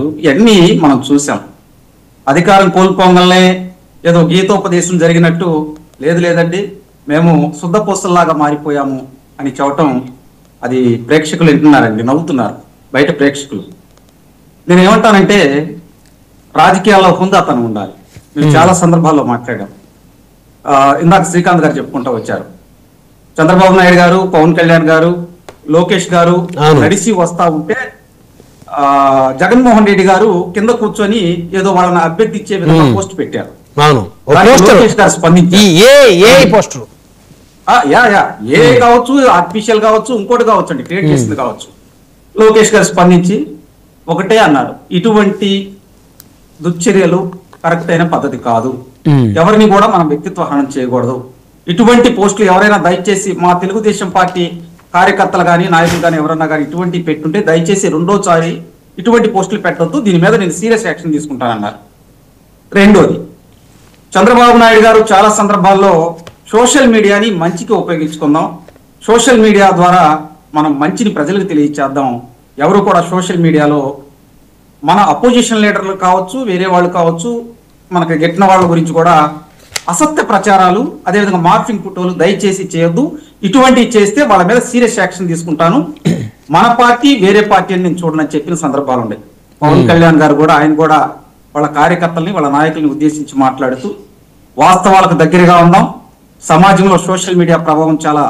ఇవన్నీ మనం చూసాం. అధికారం కోల్పోగానే ఏదో గీతోపదేశం జరిగినట్టు లేదండి మేము శుద్ధపూసల్లాగా మారిపోయాము అని చెప్పటం అది ప్రేక్షకులు వింటున్నారండి, నవ్వుతున్నారు బయట ప్రేక్షకులు. నేను ఏమంటానంటే రాజకీయాల్లో హుందాతనం ఉండాలి. మేము చాలా సందర్భాల్లో మాట్లాడాం. ఇందాక శ్రీకాంత్ గారు చెప్పుకుంటూ వచ్చారు. చంద్రబాబు నాయుడు గారు, పవన్ కళ్యాణ్ గారు, లోకేష్ గారు నడిచి వస్తా ఉంటే జగన్మోహన్ రెడ్డి గారు కింద కూర్చొని ఏదో వాళ్ళని అభ్యర్థించే విధంగా పోస్ట్ పెట్టారు. లోకేష్ గారు స్పందించి ఏ కావచ్చు, ఆర్టిఫిషియల్ కావచ్చు, ఇంకోటి కావచ్చు అండి, క్రియేట్ చేసింది కావచ్చు. లోకేష్ గారు స్పందించి ఒకటే అన్నారు, ఇటువంటి దుశ్చర్యలు కరెక్ట్ అయిన పద్ధతి కాదు, ఎవరిని కూడా మనం వ్యక్తిత్వ హననం చేయకూడదు. ఇటువంటి పోస్టులు ఎవరైనా దయచేసి మా తెలుగుదేశం పార్టీ కార్యకర్తలు కానీ నాయకులు కానీ ఎవరన్నా కానీ ఇటువంటి పెట్టుంటే దయచేసి రెండోసారి ఇటువంటి పోస్టులు పెట్టొద్దు, దీని మీద నేను సీరియస్ యాక్షన్ తీసుకుంటానన్నారు. రెండోది, చంద్రబాబు నాయుడు గారు చాలా సందర్భాల్లో సోషల్ మీడియాని మంచికి ఉపయోగించుకుందాం, సోషల్ మీడియా ద్వారా మనం మంచిని ప్రజలకు తెలియచేద్దాం. ఎవరు కూడా సోషల్ మీడియాలో మన అపోజిషన్ లీడర్లు కావచ్చు, వేరే వాళ్ళు కావచ్చు, మనకు గెట్టిన వాళ్ళ గురించి కూడా అసత్య ప్రచారాలు, అదేవిధంగా మార్ఫింగ్ ఫోటోలు దయచేసి చేయొద్దు. ఇటువంటివి చేస్తే వాళ్ళ మీద సీరియస్ యాక్షన్ తీసుకుంటాను. మన పార్టీ వేరే పార్టీ అని నేను చూడనని చెప్పిన సందర్భాలు ఉన్నాయి. పవన్ కళ్యాణ్ గారు కూడా ఆయన కూడా వాళ్ళ కార్యకర్తల్ని వాళ్ళ నాయకుల్ని ఉద్దేశించి మాట్లాడుతూ వాస్తవాలకు దగ్గరగా ఉందాం, సమాజంలో సోషల్ మీడియా ప్రభావం చాలా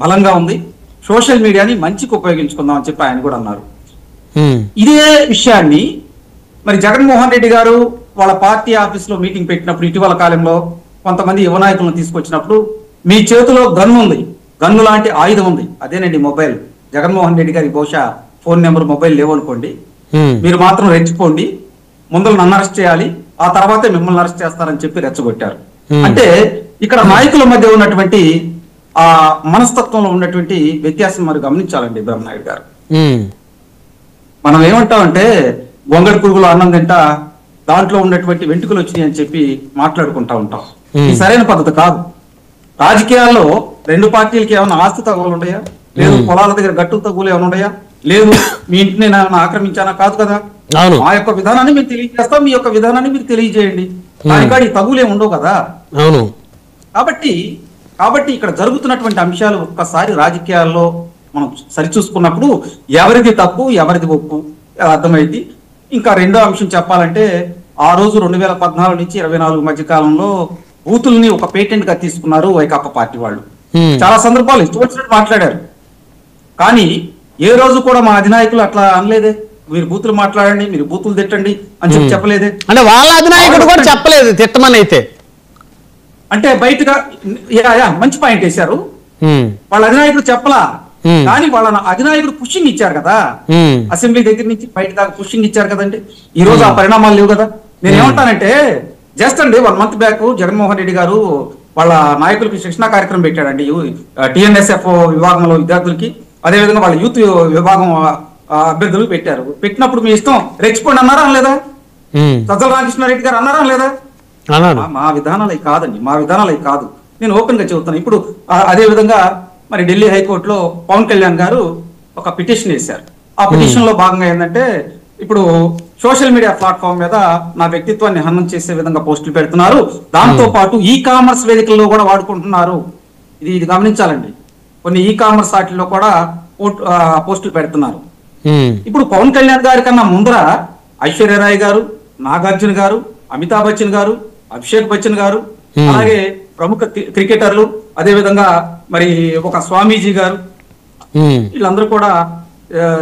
బలంగా ఉంది, సోషల్ మీడియాని మంచికి ఉపయోగించుకుందాం అని చెప్పి ఆయన కూడా అన్నారు. ఇదే విషయాన్ని మరి జగన్మోహన్ రెడ్డి గారు వాళ్ళ పార్టీ ఆఫీస్ లో మీటింగ్ పెట్టినప్పుడు ఇటీవల కాలంలో కొంతమంది యువ నాయకులను తీసుకొచ్చినప్పుడు మీ చేతిలో గన్ను ఉంది, గన్ను లాంటి ఆయుధం ఉంది, అదేనండి మొబైల్. జగన్మోహన్ రెడ్డి గారి బహుశా ఫోన్ నెంబర్ మొబైల్ లేవనుకోండి, మీరు మాత్రం రెచ్చిపోండి, ముందు నన్ను అరెస్ట్ చేయాలి, ఆ తర్వాతే మిమ్మల్ని అరెస్ట్ చేస్తారని చెప్పి రెచ్చగొట్టారు. అంటే ఇక్కడ నాయకుల మధ్య ఉన్నటువంటి ఆ మనస్తత్వంలో ఉన్నటువంటి వ్యత్యాసం మరి గమనించాలండి బ్రహ్మనాయుడు గారు. మనం ఏమంటామంటే గొంగడి పురుగులు అన్నం తింటా దాంట్లో ఉన్నటువంటి వెంట్రుకలు వచ్చినాయి అని చెప్పి మాట్లాడుకుంటా ఉంటాం. ఇది సరైన పద్ధతి కాదు. రాజకీయాల్లో రెండు పార్టీలకి ఏమైనా ఆస్తి తగులు ఉన్నాయా? లేదు. పొలాల దగ్గర గట్టు తగులు ఏమైనా ఉన్నాయా? లేదు. మీ ఇంటిని నేను ఏమైనా ఆక్రమించానా? కాదు కదా. మా యొక్క విధానాన్ని మీరు తెలియజేస్తాం, మీ యొక్క విధానాన్ని మీరు తెలియజేయండి, దానికాడ ఈ తగులే ఉండవు కదా. కాబట్టి ఇక్కడ జరుగుతున్నటువంటి అంశాలు ఒక్కసారి రాజకీయాల్లో మనం సరిచూసుకున్నప్పుడు ఎవరిది తప్పు ఎవరిది ఒప్పు అర్థమైంది. ఇంకా రెండో అంశం చెప్పాలంటే ఆ రోజు 2014 నుంచి 24 మధ్య కాలంలో బూతుల్ని ఒక పేటెంట్ గా తీసుకున్నారు వైకాపా పార్టీ వాళ్ళు. చాలా సందర్భాలు ఇష్టం వచ్చినట్టు మాట్లాడారు, కానీ ఏ రోజు కూడా మా అధినాయకులు అట్లా అనలేదే, మీరు బూతులు మాట్లాడండి, మీరు బూతులు తిట్టండి అని చెప్పి చెప్పలేదే. అంటే వాళ్ళ అధినాయకుడు కూడా చెప్పలేదు తిట్టమని. అయితే అంటే బయటగా మంచి పాయింట్ వేశారు, వాళ్ళ అధినాయకుడు చెప్పలా, కానీ వాళ్ళ అధినాయకుడు పుషింగ్ ఇచ్చారు కదా, అసెంబ్లీ దగ్గర నుంచి బయట దాకా పుషింగ్ ఇచ్చారు కదండి. ఈ రోజు ఆ పరిణామాలు లేవు కదా. నేను ఏమంటానంటే జస్ట్ అండి 1 మంత్ బ్యాక్ జగన్మోహన్ రెడ్డి గారు వాళ్ళ నాయకులకి శిక్షణా కార్యక్రమం పెట్టాడండి. TNSF విభాగంలో విద్యార్థులకి, అదేవిధంగా వాళ్ళ యూత్ విభాగం అభ్యర్థులకు పెట్టారు. పెట్టినప్పుడు మీ ఇష్టం రెచ్చిపోండి అన్నారా లేదా? సజ్జల రామకృష్ణారెడ్డి గారు అన్నారా లేదా? మా విధానాలు అవి కాదండి, మా విధానాలు అవి కాదు. నేను ఓపెన్ గా చెబుతాను. ఇప్పుడు అదే విధంగా మరి ఢిల్లీ హైకోర్టులో పవన్ కళ్యాణ్ గారు ఒక పిటిషన్ వేశారు. ఆ పిటిషన్ లో భాగంగా ఏంటంటే ఇప్పుడు సోషల్ మీడియా ప్లాట్ఫామ్ మీద నా వ్యక్తిత్వాన్ని హననం చేసే విధంగా పోస్టులు పెడుతున్నారు, దాంతో పాటు కామర్స్ వేదికల్లో కూడా వాడుకుంటున్నారు. ఇది గమనించాలండి. కొన్ని కామర్స్ వాటిల్లో కూడా పోస్టులు పెడుతున్నారు. ఇప్పుడు పవన్ కళ్యాణ్ గారి కన్నా ముందర ఐశ్వర్యరాయ్ గారు, నాగార్జున గారు, అమితాబ్ బచ్చన్ గారు, అభిషేక్ బచ్చన్ గారు, అలాగే ప్రముఖ క్రికెటర్లు, అదే విధంగా మరి ఒక స్వామీజీ గారు, వీళ్ళందరూ కూడా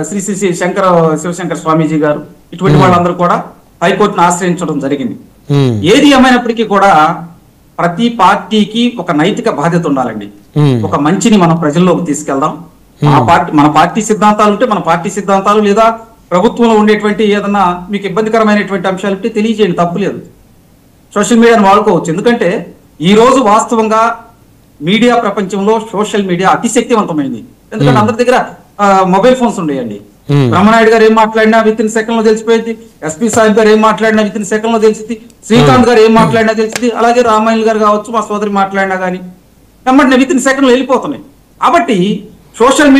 శ్రీ శ్రీ శంకర శివశంకర్ స్వామీజీ గారు, ఇటువంటి వాళ్ళందరూ కూడా హైకోర్టును ఆశ్రయించడం జరిగింది. ఏది ఏమైనప్పటికీ కూడా ప్రతి పార్టీకి ఒక నైతిక బాధ్యత ఉండాలండి. ఒక మంచిని మనం ప్రజల్లోకి తీసుకెళ్దాం. మన పార్టీ సిద్ధాంతాలు ఉంటే మన పార్టీ సిద్ధాంతాలు, లేదా ప్రభుత్వంలో ఉండేటువంటి ఏదన్నా మీకు ఇబ్బందికరమైనటువంటి అంశాలు ఉంటే తెలియజేయండి, తప్పులేదు. సోషల్ మీడియాను వాడుకోవచ్చు. ఎందుకంటే ఈ రోజు వాస్తవంగా మీడియా ప్రపంచంలో సోషల్ మీడియా అతిశక్తివంతమైంది. ఎందుకంటే అందరి దగ్గర మొబైల్ ఫోన్స్ ఉండేయండి. బ్రహ్మనాయుడు గారు ఏం మాట్లాడినా విత్ ఇన్ సెకండ్ లో తెలిసిపోయింది, ఎస్పీ సాహిబ్ గారు ఏం మాట్లాడినా విత్ ఇన్ సెకండ్ లో తెలిసింది, శ్రీకాంత్ గారు ఏం మాట్లాడినా తెలిసింది, అలాగే రామాయణ గారు కావచ్చు, మా సోదరి మాట్లాడినా కానీ వెంటనే విత్ ఇన్ సెకండ్ లో వెళ్ళిపోతున్నాయి. కాబట్టి సోషల్ మీడియా